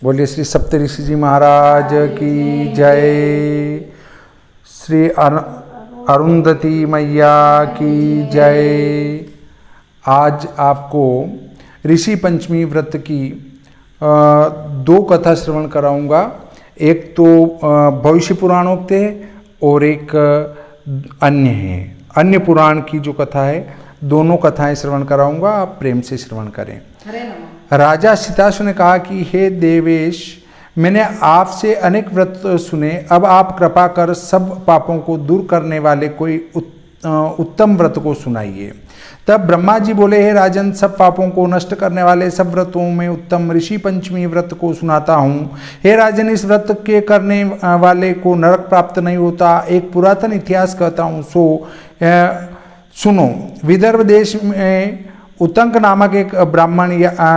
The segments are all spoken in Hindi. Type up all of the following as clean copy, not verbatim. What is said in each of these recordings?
बोलिए श्री सप्तऋषि जी महाराज की जय। श्री अरुंधति मैया की जय। आज आपको ऋषि पंचमी व्रत की दो कथा श्रवण कराऊंगा। एक तो भविष्य पुराणोक्त है और एक अन्य है, अन्य पुराण की जो कथा है। दोनों कथाएं श्रवण कराऊंगा, आप प्रेम से श्रवण करें। राजा सिताशु ने कहा कि हे देवेश, मैंने आपसे अनेक व्रत सुने, अब आप कृपा कर सब पापों को दूर करने वाले कोई उत्तम व्रत को सुनाइए। तब ब्रह्मा जी बोले, हे राजन, सब पापों को नष्ट करने वाले सब व्रतों में उत्तम ऋषि पंचमी व्रत को सुनाता हूँ। हे राजन, इस व्रत के करने वाले को नरक प्राप्त नहीं होता। एक पुरातन इतिहास कहता हूँ, सो सुनो। विदर्भ देश में उतंक नामक एक ब्राह्मण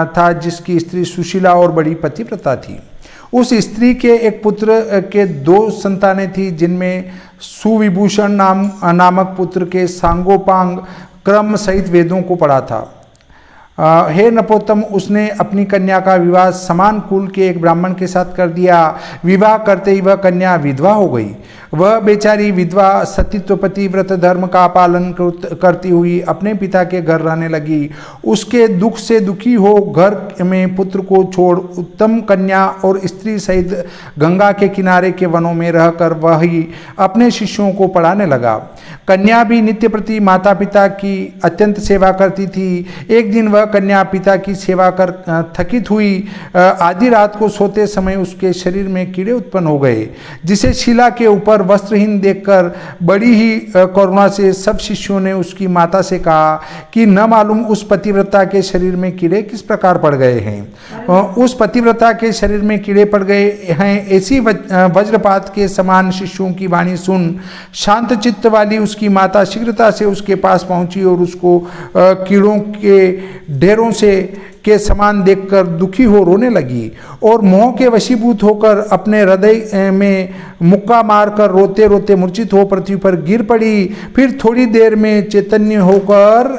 था, जिसकी स्त्री सुशीला और बड़ी पतिव्रता थी। उस स्त्री के एक पुत्र के दो संतानें थी, जिनमें सुविभूषण नामक पुत्र के सांगोपांग क्रम सहित वेदों को पढ़ा था। हे नपोत्तम, उसने अपनी कन्या का विवाह समान कुल के एक ब्राह्मण के साथ कर दिया। विवाह करते ही वह कन्या विधवा हो गई। वह बेचारी विधवा सतीत्वपति व्रत धर्म का पालन करती हुई अपने पिता के घर रहने लगी। उसके दुख से दुखी हो घर में पुत्र को छोड़ उत्तम कन्या और स्त्री सहित गंगा के किनारे के वनों में रहकर वही अपने शिष्यों को पढ़ाने लगा। कन्या भी नित्य प्रति माता पिता की अत्यंत सेवा करती थी। एक दिन वह कन्या पिता की सेवा कर थकित हुई आधी रात को सोते समय उसके शरीर में कीड़े उत्पन्न हो गए, जिसे शिला के ऊपर वस्त्रहीन देखकर बड़ी ही करुणा से सब शिष्यों ने उसकी माता से कहा कि न मालूम उस पतिव्रता के शरीर में कीड़े किस प्रकार पड़ गए हैं। उस पतिव्रता के शरीर में कीड़े पड़ गए हैं, ऐसी वज्रपात के समान शिष्यों की वाणी सुन शांत चित्त वाली उसकी माता शीघ्रता से उसके पास पहुंची और उसको कीड़ों के ढेरों से के समान देखकर दुखी हो रोने लगी और मोह के वशीभूत होकर अपने हृदय में मुक्का मारकर रोते रोते मूर्छित हो पृथ्वी पर गिर पड़ी। फिर थोड़ी देर में चैतन्य होकर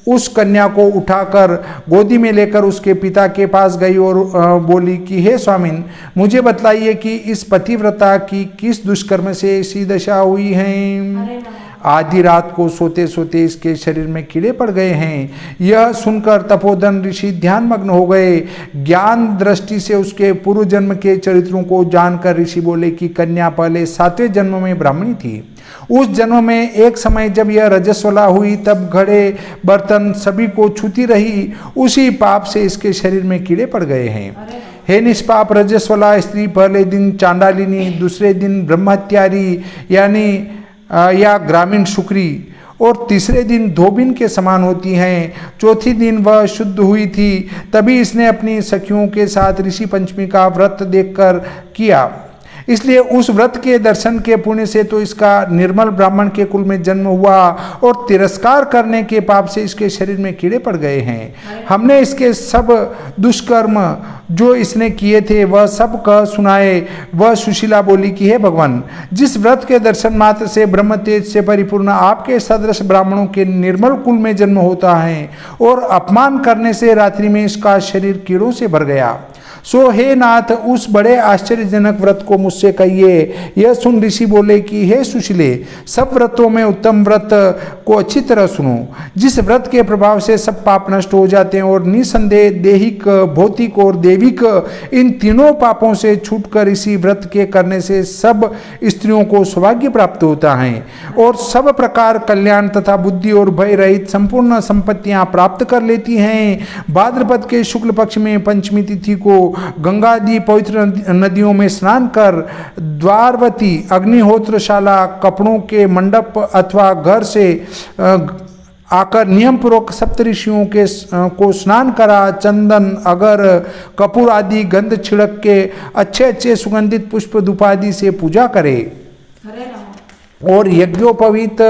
उस कन्या को उठाकर गोदी में लेकर उसके पिता के पास गई और बोली कि हे स्वामिन, मुझे बतलाइए कि इस पतिव्रता की किस दुष्कर्म से ऐसी दशा हुई है। आधी रात को सोते सोते इसके शरीर में कीड़े पड़ गए हैं। यह सुनकर तपोधन ऋषि ध्यानमग्न हो गए। ज्ञान दृष्टि से उसके पूर्व जन्म के चरित्रों को जानकर ऋषि बोले कि कन्या पहले 7वें जन्म में ब्राह्मणी थी। उस जन्म में एक समय जब यह रजस्वला हुई, तब घड़े बर्तन सभी को छूती रही। उसी पाप से इसके शरीर में कीड़े पड़ गए हैं। हे निष्पाप रजस्वला स्त्री, पहले दिन चांडालिनी, दूसरे दिन ब्रह्मत्यारी यानी या ग्रामीण शुक्री और तीसरे दिन धोबिन के समान होती हैं। चौथी दिन वह शुद्ध हुई थी। तभी इसने अपनी सखियों के साथ ऋषि पंचमी का व्रत देखकर किया। इसलिए उस व्रत के दर्शन के पुण्य से तो इसका निर्मल ब्राह्मण के कुल में जन्म हुआ और तिरस्कार करने के पाप से इसके शरीर में कीड़े पड़ गए हैं। हमने इसके सब दुष्कर्म जो इसने किए थे वह सब कह सुनाए। वह सुशीला बोली कि हे भगवान, जिस व्रत के दर्शन मात्र से ब्रह्म तेज से परिपूर्ण आपके सदृश ब्राह्मणों के निर्मल कुल में जन्म होता है और अपमान करने से रात्रि में इसका शरीर कीड़ों से भर गया, सो हे नाथ, उस बड़े आश्चर्यजनक व्रत को मुझसे कहिए। यह सुन ऋषि बोले कि हे सुशीले, सब व्रतों में उत्तम व्रत को अच्छी तरह सुनो, जिस व्रत के प्रभाव से सब पाप नष्ट हो जाते हैं और निसंदेह देहिक, भौतिक और देविक इन तीनों पापों से छूटकर इसी व्रत के करने से सब स्त्रियों को सौभाग्य प्राप्त होता है और सब प्रकार कल्याण तथा बुद्धि और भय रहित संपूर्ण संपत्तियां प्राप्त कर लेती हैं। भाद्रपद के शुक्ल पक्ष में पंचमी तिथि को गंगा आदि पवित्र नदियों में स्नान कर द्वारवती अग्निहोत्रशाला, कपड़ों के मंडप अथवा घर से आकर नियम पूर्वक सप्तऋषियों के को स्नान करा, चंदन, अगर, कपूर आदि गंध छिड़क के अच्छे अच्छे सुगंधित पुष्प धूपादि से पूजा करे और यज्ञोपवीत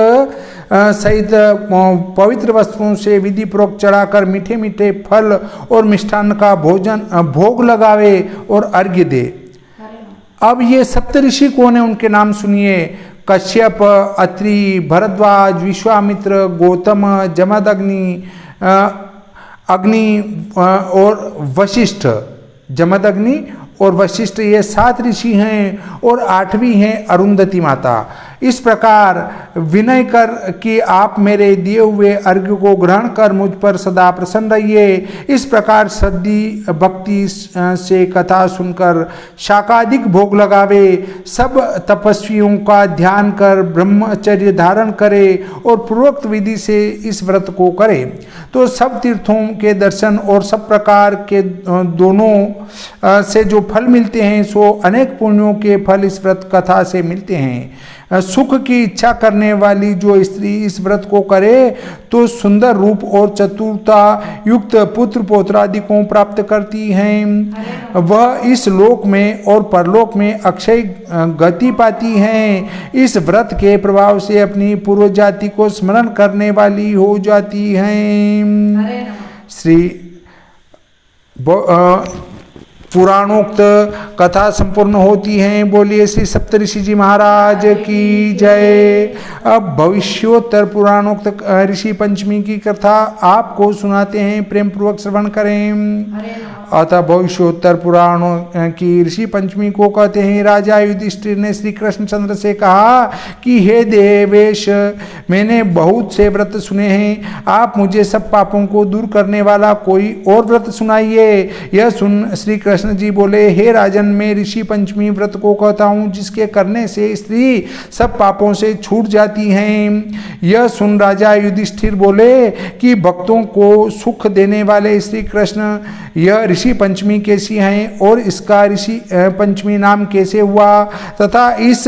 सहित पवित्र वस्त्रों से विधि पूर्वक चढ़ाकर मीठे मीठे फल और मिष्ठान्न का भोग लगावे और अर्घ्य दे। अब ये सप्तऋषि कौन है, उनके नाम सुनिए। कश्यप, अत्रि, भरद्वाज, विश्वामित्र, गौतम, जमदग्नि, अग्नि और वशिष्ठ, जमदग्नि और वशिष्ठ, ये 7 ऋषि हैं और 8वीं हैं अरुंधति माता। इस प्रकार विनय कर कि आप मेरे दिए हुए अर्घ्य को ग्रहण कर मुझ पर सदा प्रसन्न रहिए। इस प्रकार सद्दी भक्ति से कथा सुनकर शाकादिक भोग लगावे, सब तपस्वियों का ध्यान कर ब्रह्मचर्य धारण करे और पूर्वोक्त विधि से इस व्रत को करे तो सब तीर्थों के दर्शन और सब प्रकार के दोनों से जो फल मिलते हैं सो अनेक पुण्यों के फल इस व्रत कथा से मिलते हैं। सुख की इच्छा करने वाली जो स्त्री इस व्रत को करे तो सुंदर रूप और चतुरता युक्त पुत्र पौत्रादि को प्राप्त करती हैं। वह इस लोक में और परलोक में अक्षय गति पाती हैं। इस व्रत के प्रभाव से अपनी पूर्व जाति को स्मरण करने वाली हो जाती हैं। श्री पुराणोक्त कथा संपूर्ण होती हैं। बोलिए श्री सप्तऋषि जी महाराज की जय। अब भविष्योत्तर पुराणोक्त ऋषि पंचमी की कथा आपको सुनाते हैं, प्रेम पूर्वक श्रवण करें। अतः भविष्योत्तर पुराणों की ऋषि पंचमी को कहते हैं। राजा युधिष्ठिर ने श्री कृष्णचंद्र से कहा कि हे देवेश, मैंने बहुत से व्रत सुने हैं, आप मुझे सब पापों को दूर करने वाला कोई और व्रत सुनाइए। यह सुन श्री कृष्ण जी बोले, हे राजन, मैं ऋषि पंचमी व्रत को कहता हूँ जिसके करने से स्त्री सब पापों से छूट जाती हैं। यह सुन राजा युधिष्ठिर बोले कि भक्तों को सुख देने वाले श्री कृष्ण, यह ऋषि पंचमी कैसी है और इसका ऋषि पंचमी नाम कैसे हुआ तथा इस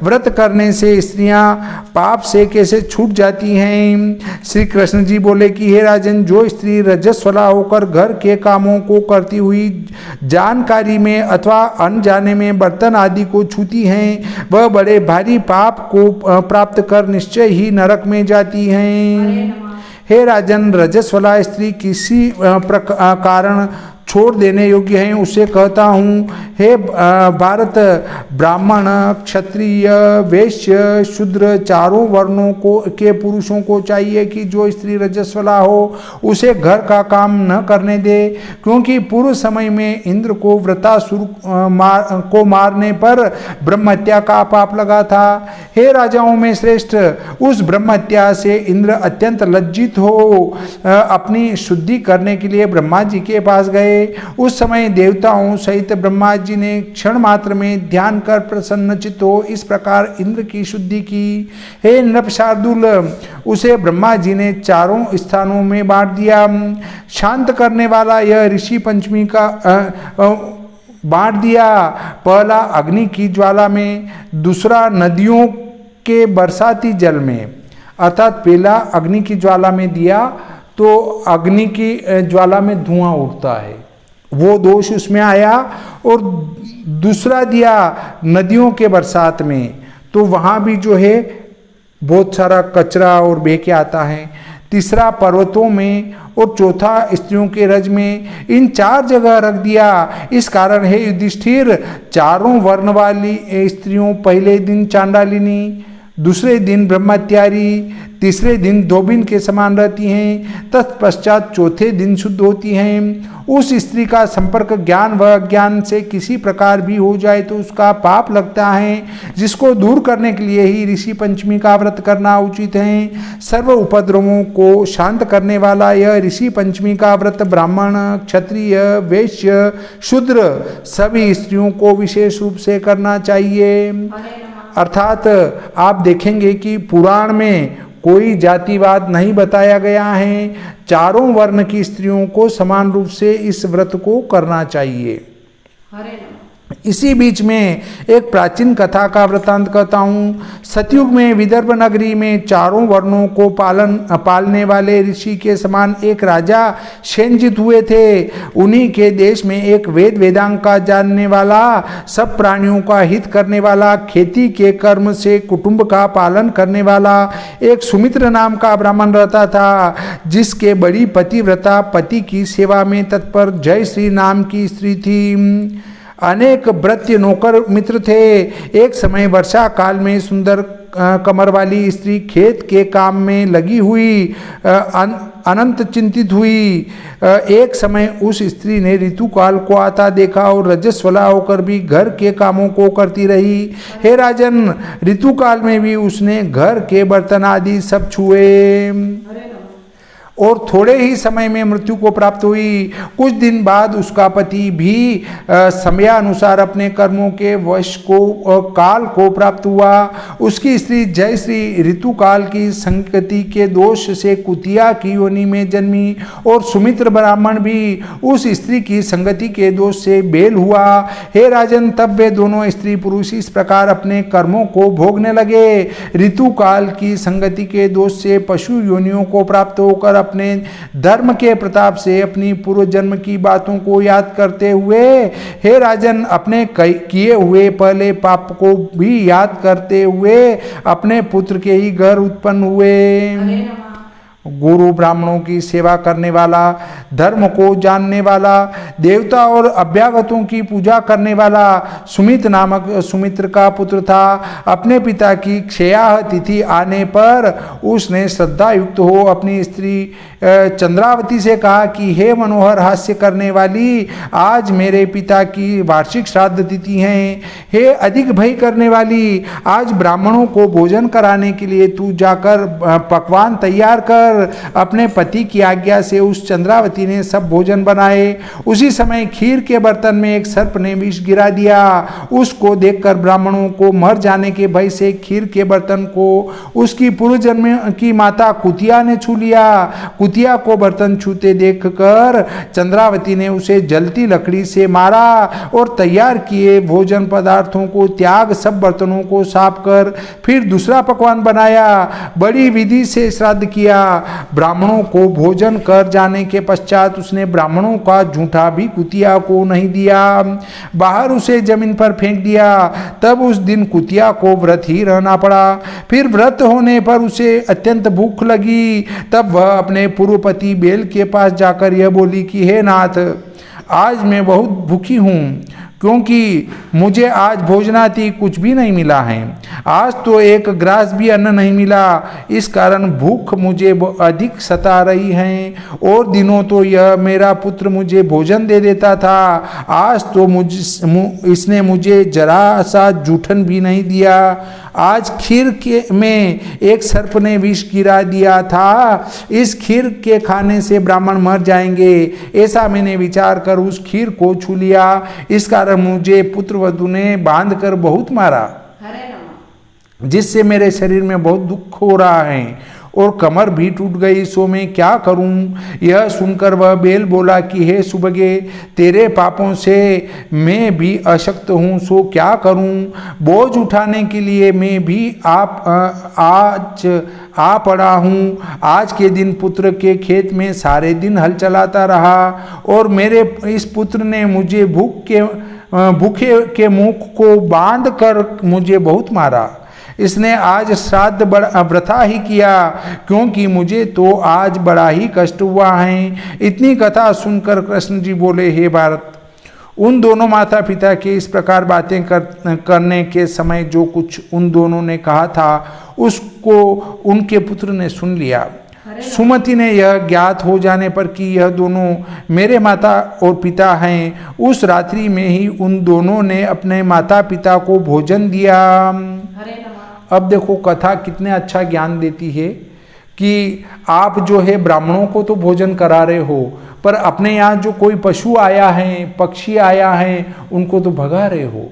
व्रत करने से स्त्रियां पाप से कैसे छूट जाती हैं। श्री कृष्ण जी बोले कि हे राजन, जो स्त्री रजस्वला होकर घर के कामों को करती हुई जानकारी में अथवा अनजाने में बर्तन आदि को छूती हैं, वह बड़े भारी पाप को प्राप्त कर निश्चय ही नरक में जाती हैं। हे राजन, रजस्वला स्त्री किसी कारण छोड़ देने योग्य हैं, उसे कहता हूँ। हे भारत, ब्राह्मण, क्षत्रिय, वैश्य, शूद्र चारों वर्णों के पुरुषों को चाहिए कि जो स्त्री रजस्वला हो उसे घर का काम न करने दे, क्योंकि पूर्व समय में इंद्र को वृतासुर को मारने पर ब्रह्महत्या का पाप लगा था। हे राजाओं में श्रेष्ठ, उस ब्रह्महत्या से इंद्र अत्यंत लज्जित हो अपनी शुद्धि करने के लिए ब्रह्मा जी के पास गए। उस समय देवताओं सहित ब्रह्मा जी ने क्षण मात्र में ध्यान कर प्रसन्नचित्त हो इस प्रकार इंद्र की शुद्धि की। हे नृपशार्दूल, उसे ब्रह्मा जी ने चारों स्थानों में बांट दिया। शांत करने वाला यह ऋषि पंचमी का बांट दिया। पहला अग्नि की ज्वाला में, दूसरा नदियों के बरसाती जल में, अर्थात पहला अग्नि की ज्वाला में दिया तो अग्नि की ज्वाला में धुआं उठता है, वो दोष उसमें आया। और दूसरा दिया नदियों के बरसात में, तो वहाँ भी जो है बहुत सारा कचरा और बह के आता है। तीसरा पर्वतों में और चौथा स्त्रियों के रज में। इन 4 जगह रख दिया। इस कारण है युधिष्ठिर, चारों वर्ण वाली स्त्रियों पहले दिन चांडालिनी, दूसरे दिन ब्रह्मचारी, तीसरे दिन धोबिन के समान रहती हैं, तत्पश्चात चौथे दिन शुद्ध होती हैं। उस स्त्री का संपर्क ज्ञान व अज्ञान से किसी प्रकार भी हो जाए तो उसका पाप लगता है, जिसको दूर करने के लिए ही ऋषि पंचमी का व्रत करना उचित है। सर्व उपद्रवों को शांत करने वाला यह ऋषि पंचमी का व्रत ब्राह्मण, क्षत्रिय, वैश्य, शूद्र सभी स्त्रियों को विशेष रूप से करना चाहिए। अर्थात आप देखेंगे कि पुराण में कोई जातिवाद नहीं बताया गया है, चारों वर्ण की स्त्रियों को समान रूप से इस व्रत को करना चाहिए। इसी बीच में एक प्राचीन कथा का वृतांत कहता हूँ। सतयुग में विदर्भ नगरी में चारों वर्णों को पालने वाले ऋषि के समान एक राजा शेनजित हुए थे। उन्हीं के देश में एक वेद वेदांग का जानने वाला, सब प्राणियों का हित करने वाला, खेती के कर्म से कुटुंब का पालन करने वाला एक सुमित्र नाम का ब्राह्मण रहता था, जिसके बड़ी पतिव्रता पति की सेवा में तत्पर जय श्री नाम की स्त्री थी। अनेक भृत्य नौकर मित्र थे। एक समय वर्षा काल में सुंदर कमर वाली स्त्री खेत के काम में लगी हुई अनंत चिंतित हुई। एक समय उस स्त्री ने ऋतुकाल को आता देखा और रजस्वला होकर भी घर के कामों को करती रही। हे राजन, ऋतुकाल में भी उसने घर के बर्तन आदि सब छुए और थोड़े ही समय में मृत्यु को प्राप्त हुई। कुछ दिन बाद उसका पति भी समयानुसार अपने कर्मों के वश को काल को प्राप्त हुआ। उसकी स्त्री जयश्री ऋतुकाल की संगति के दोष से कुतिया की योनि में जन्मी और सुमित्र ब्राह्मण भी उस स्त्री की संगति के दोष से बेल हुआ। हे राजन, तब वे दोनों स्त्री पुरुष इस प्रकार अपने कर्मों को भोगने लगे। ऋतुकाल की संगति के दोष से पशु योनियों को प्राप्त होकर अपने धर्म के प्रताप से अपनी पूर्व जन्म की बातों को याद करते हुए, हे राजन, अपने किए हुए पहले पाप को भी याद करते हुए अपने पुत्र के ही घर उत्पन्न हुए। गुरु ब्राह्मणों की सेवा करने वाला, धर्म को जानने वाला, देवता और अभ्यागतों की पूजा करने वाला सुमित नामक सुमित्र का पुत्र था। अपने पिता की क्षयाह तिथि आने पर उसने श्रद्धा युक्त हो अपनी स्त्री चंद्रावती से कहा कि हे मनोहर हास्य करने वाली, आज मेरे पिता की वार्षिक श्राद्ध तिथि है। हे अधिक भय करने वाली, आज ब्राह्मणों को भोजन कराने के लिए तू जाकर पकवान तैयार कर। अपने पति की आज्ञा से उस चंद्रावती ने सब भोजन बनाए। उसी समय खीर के बर्तन में एक सर्प ने विष गिरा दिया। उसको देखकर ब्राह्मणों को मर जाने के भय से खीर के बर्तन को उसकी पूर्व जन्म की माता कुतिया ने छू लिया। कुतिया को बर्तन छूते देखकर चंद्रावती ने उसे जलती लकड़ी से मारा और तैयार किए भोजन पदार्थों को त्याग सब बर्तनों को साफ कर फिर दूसरा पकवान बनाया। बड़ी विधि से श्राद्ध किया। ब्राह्मणों को भोजन कर जाने के पश्चात उसने ब्राह्मणों का जूठा भी कुतिया को नहीं दिया, बाहर उसे जमीन पर फेंक दिया। तब उस दिन कुतिया को व्रत ही रहना पड़ा। फिर व्रत होने पर उसे अत्यंत भूख लगी। तब वह अपने पूर्व पति बेल के पास जाकर यह बोली कि हे नाथ, आज मैं बहुत भूखी हूँ क्योंकि मुझे आज भोजनादि कुछ भी नहीं मिला है। आज तो एक ग्रास भी अन्न नहीं मिला। इस कारण भूख मुझे अधिक सता रही है। और दिनों तो यह मेरा पुत्र मुझे भोजन दे देता था, आज तो इसने मुझे जरा सा जूठन भी नहीं दिया। आज खीर में एक सर्प ने विष गिरा दिया था। इस खीर के खाने से ब्राह्मण मर जाएंगे, ऐसा मैंने विचार कर उस खीर को छू लिया। इस कारण मुझे पुत्रवधू ने बांध कर बहुत मारा, जिससे मेरे शरीर में बहुत दुख हो रहा है और कमर भी टूट गई। सो मैं क्या करूं? यह सुनकर वह बेल बोला कि हे सुबगे, तेरे पापों से मैं भी अशक्त हूं, सो क्या करूं? बोझ उठाने के लिए मैं भी आज आ पड़ा हूँ। आज के दिन पुत्र के खेत में सारे दिन हल चलाता रहा और मेरे इस पुत्र ने मुझे भूखे के मुख को बांध कर मुझे बहुत मारा। इसने आज श्राद्ध व्रता ही किया, क्योंकि मुझे तो आज बड़ा ही कष्ट हुआ है। इतनी कथा सुनकर कृष्ण जी बोले, हे भारत, उन दोनों माता पिता के इस प्रकार बातें करने के समय जो कुछ उन दोनों ने कहा था उसको उनके पुत्र ने सुन लिया। सुमति ने यह ज्ञात हो जाने पर कि यह दोनों मेरे माता और पिता हैं, उस रात्रि में ही उन दोनों ने अपने माता पिता को भोजन दिया। अब देखो कथा कितने अच्छा ज्ञान देती है कि आप जो है ब्राह्मणों को तो भोजन करा रहे हो, पर अपने यहाँ जो कोई पशु आया है, पक्षी आया है, उनको तो भगा रहे हो।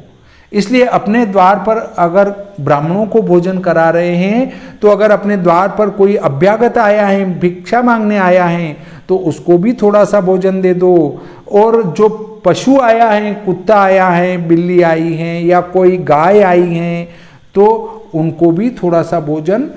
इसलिए अपने द्वार पर अगर ब्राह्मणों को भोजन करा रहे हैं तो अगर अपने द्वार पर कोई अभ्यागत आया है, भिक्षा मांगने आया है, तो उसको भी थोड़ा सा भोजन दे दो। और जो पशु आया है, कुत्ता आया है, बिल्ली आई है या कोई गाय आई है, तो उनको भी थोड़ा सा भोजन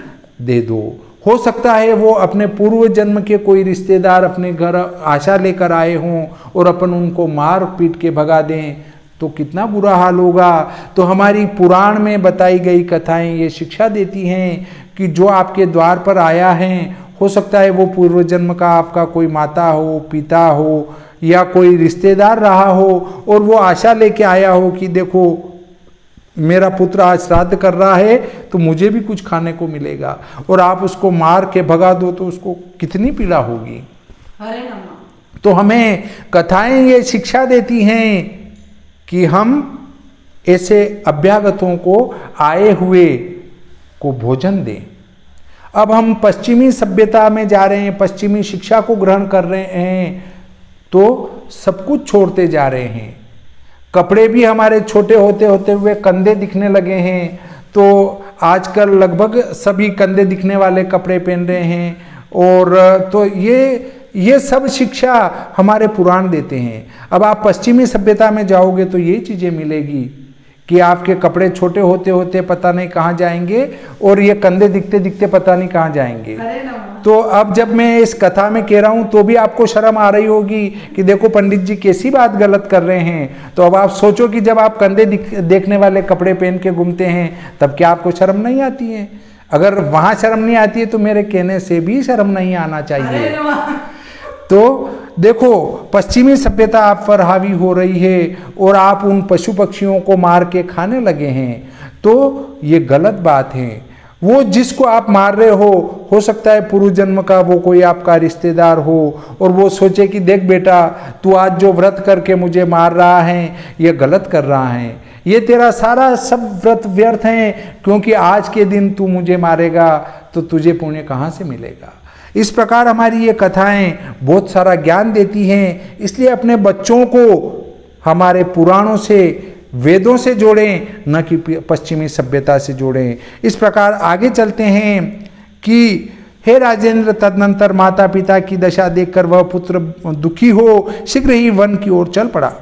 दे दो। हो सकता है वो अपने पूर्व जन्म के कोई रिश्तेदार अपने घर आशा लेकर आए हों और अपन उनको मार पीट के भगा दें, तो कितना बुरा हाल होगा। तो हमारी पुराण में बताई गई कथाएं ये शिक्षा देती हैं कि जो आपके द्वार पर आया है, हो सकता है वो पूर्व जन्म का आपका कोई माता हो, पिता हो या कोई रिश्तेदार रहा हो, और वो आशा लेके आया हो कि देखो मेरा पुत्र आज श्राद्ध कर रहा है तो मुझे भी कुछ खाने को मिलेगा, और आप उसको मार के भगा दो तो उसको कितनी पीड़ा होगी। हरे नमः। तो हमें कथाएं ये शिक्षा देती हैं कि हम ऐसे अभ्यागतों को, आए हुए को भोजन दें। अब हम पश्चिमी सभ्यता में जा रहे हैं, पश्चिमी शिक्षा को ग्रहण कर रहे हैं, तो सब कुछ छोड़ते जा रहे हैं। कपड़े भी हमारे छोटे होते होते हुए कंधे दिखने लगे हैं, तो आजकल लगभग सभी कंधे दिखने वाले कपड़े पहन रहे हैं। और तो ये सब शिक्षा हमारे पुराण देते हैं। अब आप पश्चिमी सभ्यता में जाओगे तो ये चीज़ें मिलेगी कि आपके कपड़े छोटे होते होते पता नहीं कहाँ जाएंगे, और ये कंधे दिखते दिखते पता नहीं कहाँ जाएंगे। तो अब जब मैं इस कथा में कह रहा हूँ तो भी आपको शर्म आ रही होगी कि देखो पंडित जी कैसी बात गलत कर रहे हैं। तो अब आप सोचो कि जब आप कंधे देखने वाले कपड़े पहन के घूमते हैं तब क्या आपको शर्म नहीं आती है? अगर वहाँ शर्म नहीं आती है तो मेरे कहने से भी शर्म नहीं आना चाहिए। तो देखो, पश्चिमी सभ्यता आप पर हावी हो रही है और आप उन पशु पक्षियों को मार के खाने लगे हैं, तो ये गलत बात है। वो जिसको आप मार रहे हो सकता है पूर्व जन्म का वो कोई आपका रिश्तेदार हो, और वो सोचे कि देख बेटा, तू आज जो व्रत करके मुझे मार रहा है ये गलत कर रहा है, ये तेरा सारा सब व्रत व्यर्थ है, क्योंकि आज के दिन तू मुझे मारेगा तो तुझे पुण्य कहाँ से मिलेगा। इस प्रकार हमारी ये कथाएं बहुत सारा ज्ञान देती हैं। इसलिए अपने बच्चों को हमारे पुराणों से, वेदों से जोड़ें, न कि पश्चिमी सभ्यता से जोड़ें। इस प्रकार आगे चलते हैं कि हे राजेंद्र, तदनंतर माता पिता की दशा देखकर वह पुत्र दुखी हो शीघ्र ही वन की ओर चल पड़ा।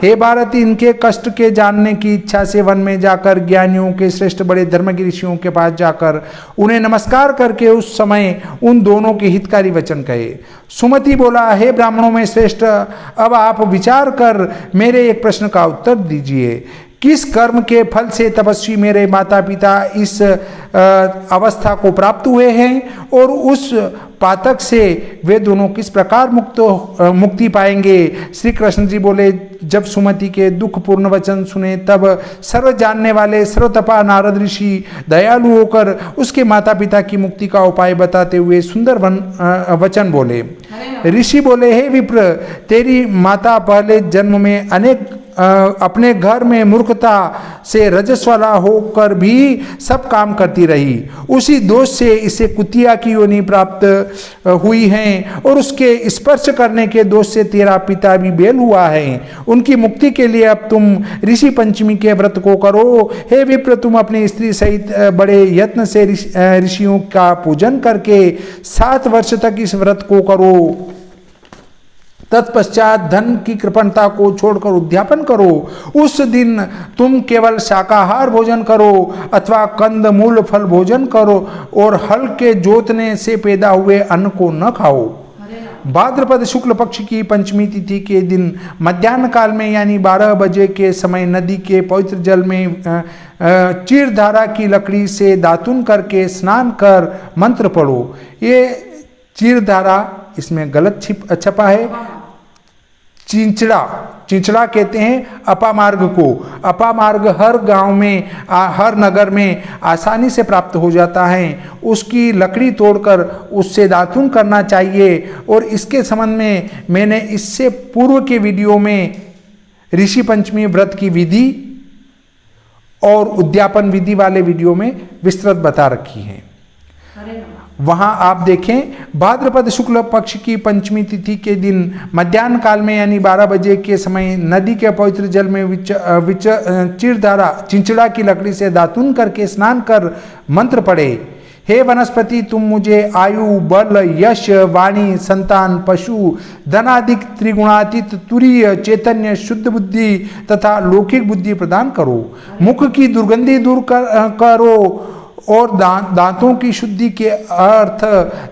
हे भारती, इनके कष्ट के जानने की इच्छा से वन में जाकर ज्ञानियों के श्रेष्ठ बड़े धर्मज्ञ ऋषियों के पास जाकर उन्हें नमस्कार करके उस समय उन दोनों के हितकारी वचन कहे। सुमति बोला, हे ब्राह्मणों में श्रेष्ठ, अब आप विचार कर मेरे एक प्रश्न का उत्तर दीजिए। किस कर्म के फल से तपस्वी मेरे माता पिता इस अवस्था को प्राप्त हुए हैं, और उस पातक से वे दोनों किस प्रकार मुक्ति पाएंगे? श्री कृष्ण जी बोले, जब सुमति के दुखपूर्ण वचन सुने तब सर्व जानने वाले सर्वतपा नारद ऋषि दयालु होकर उसके माता पिता की मुक्ति का उपाय बताते हुए सुंदर वचन बोले। ऋषि बोले, हे विप्र, तेरी माता पहले जन्म में अनेक अपने घर में मूर्खता से रजस्वला होकर भी सब काम करती रही। उसी दोष से इसे कुतिया की योनि प्राप्त हुई है, और उसके स्पर्श करने के दोष से तेरा पिता भी बेल हुआ है। उनकी मुक्ति के लिए अब तुम ऋषि पंचमी के व्रत को करो। हे विप्र, तुम अपनी स्त्री सहित बड़े यत्न से ऋषियों का पूजन करके 7 वर्ष तक इस व्रत को करो। तत्पश्चात धन की कृपणता को छोड़कर उद्यापन करो। उस दिन तुम केवल शाकाहार भोजन करो अथवा कंद मूल फल भोजन करो, और हल के जोतने से पैदा हुए अन्न को न खाओ। भाद्रपद शुक्ल पक्ष की पंचमी तिथि के दिन मध्याह्न काल में यानी 12 बजे के समय नदी के पवित्र जल में चीरधारा की लकड़ी से दातुन करके स्नान कर मंत्र पढ़ो। ये चीरधारा, इसमें गलत छपा है, चिंचड़ा कहते हैं अपामार्ग को। अपामार्ग हर गांव में, हर नगर में आसानी से प्राप्त हो जाता है। उसकी लकड़ी तोड़कर उससे दातुन करना चाहिए। और इसके संबंध में मैंने इससे पूर्व के वीडियो में ऋषि पंचमी व्रत की विधि और उद्यापन विधि वाले वीडियो में विस्तृत बता रखी है, वहां आप देखें। भाद्रपद शुक्ल पक्ष की पंचमी तिथि के दिन मध्याह्न काल में यानी 12 बजे के समय नदी के पवित्र जल में चिंचड़ा की लकड़ी से दातुन करके स्नान कर मंत्र पढ़े। हे वनस्पति, तुम मुझे आयु, बल, यश, वाणी, संतान, पशु, धनादिक त्रिगुणातीत तुरीय चैतन्य, शुद्ध बुद्धि तथा लौकिक बुद्धि प्रदान करो। मुख की दुर्गंधि दूर करो और दांतों की शुद्धि के अर्थ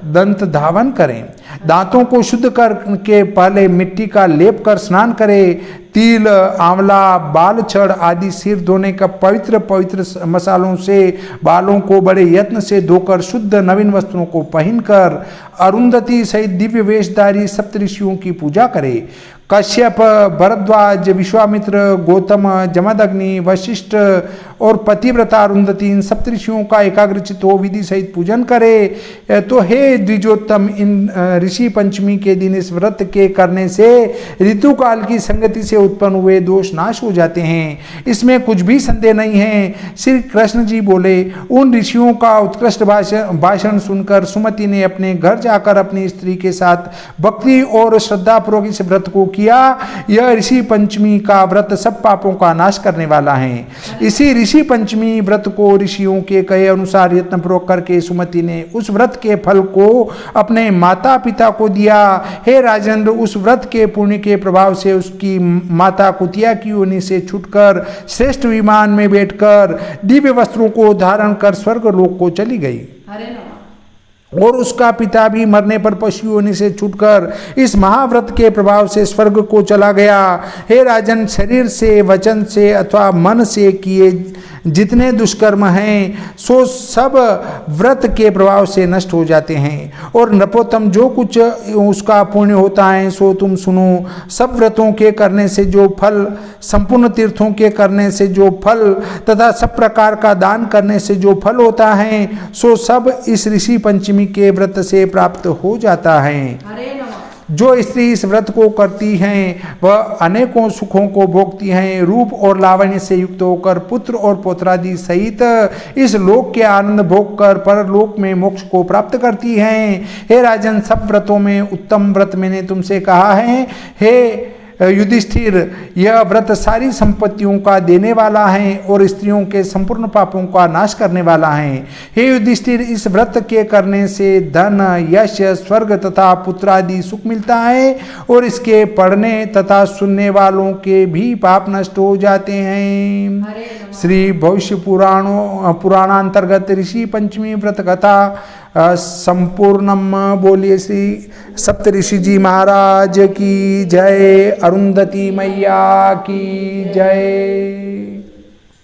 दंत धावन करें। दांतों को शुद्ध करके पहले मिट्टी का लेप कर स्नान करें। तिल, आंवला, बाल छड़ आदि सिर धोने का पवित्र मसालों से बालों को बड़े यत्न से धोकर शुद्ध नवीन वस्त्रों को पहनकर अरुंधति सहित दिव्य वेशधारी सप्तऋषियों की पूजा करें। कश्यप, भरद्वाज, विश्वामित्र, गौतम, जमदग्नि, वशिष्ठ और पतिव्रता अरुंधति इन सप्तऋषियों का एकाग्रचित हो विधि सहित पूजन करे। तो हे द्विजोत्तम, इन ऋषि पंचमी के दिन इस व्रत के करने से ऋतु काल की संगति से उत्पन्न हुए दोष नाश हो जाते हैं, इसमें कुछ भी संदेह नहीं है। श्री कृष्ण जी बोले, उन ऋषियों का उत्कृष्ट भाषण सुनकर सुमति ने अपने घर जाकर अपनी स्त्री के साथ भक्ति और श्रद्धा पूर्वक इस व्रत को किया। यह ऋषि पंचमी का व्रत सब पापों का नाश करने वाला है। इसी ऋषि पंचमी व्रत को ऋषियों के कहे अनुसार यत्न पूर्वक करके सुमति ने उस व्रत के फल को अपने माता पिता को दिया। हे राजेंद्र, उस व्रत के पुण्य के प्रभाव से उसकी माता कुतिया की योनि से छूटकर श्रेष्ठ विमान में बैठकर दिव्य वस्त्रों को धारण कर स्वर्ग लोक को चली गई। हरे नमः। और उसका पिता भी मरने पर पशु योनि से छूटकर इस महाव्रत के प्रभाव से स्वर्ग को चला गया। हे राजन, शरीर से, वचन से अथवा मन से किए जितने दुष्कर्म हैं सो सब व्रत के प्रभाव से नष्ट हो जाते हैं। और नपोत्तम, जो कुछ उसका पुण्य होता है सो तुम सुनो। सब व्रतों के करने से जो फल, संपूर्ण तीर्थों के करने से जो फल तथा सब प्रकार का दान करने से जो फल होता है सो सब इस ऋषि पंचमी के व्रत से प्राप्त हो जाता है। हरे नमः। जो स्त्री इस व्रत को करती हैं वह अनेकों सुखों को भोगती हैं। रूप और लावण्य से युक्त होकर पुत्र और पौत्रादि सहित इस लोक के आनंद भोग कर परलोक में मोक्ष को प्राप्त करती हैं। हे राजन, सब व्रतों में उत्तम व्रत मैंने तुमसे कहा है। हे युधिष्ठिर, यह व्रत सारी संपत्तियों का देने वाला है और स्त्रियों के संपूर्ण पापों का नाश करने वाला है। हे युधिष्ठिर, इस व्रत के करने से धन, यश, स्वर्ग तथा पुत्र आदि सुख मिलता है और इसके पढ़ने तथा सुनने वालों के भी पाप नष्ट हो जाते हैं। श्री भविष्य पुराणांतर्गत ऋषि पंचमी व्रत कथा संपूर्णम। बोलिए श्री सप्तऋषि जी महाराज की जय, अरुंधति मैया की जय।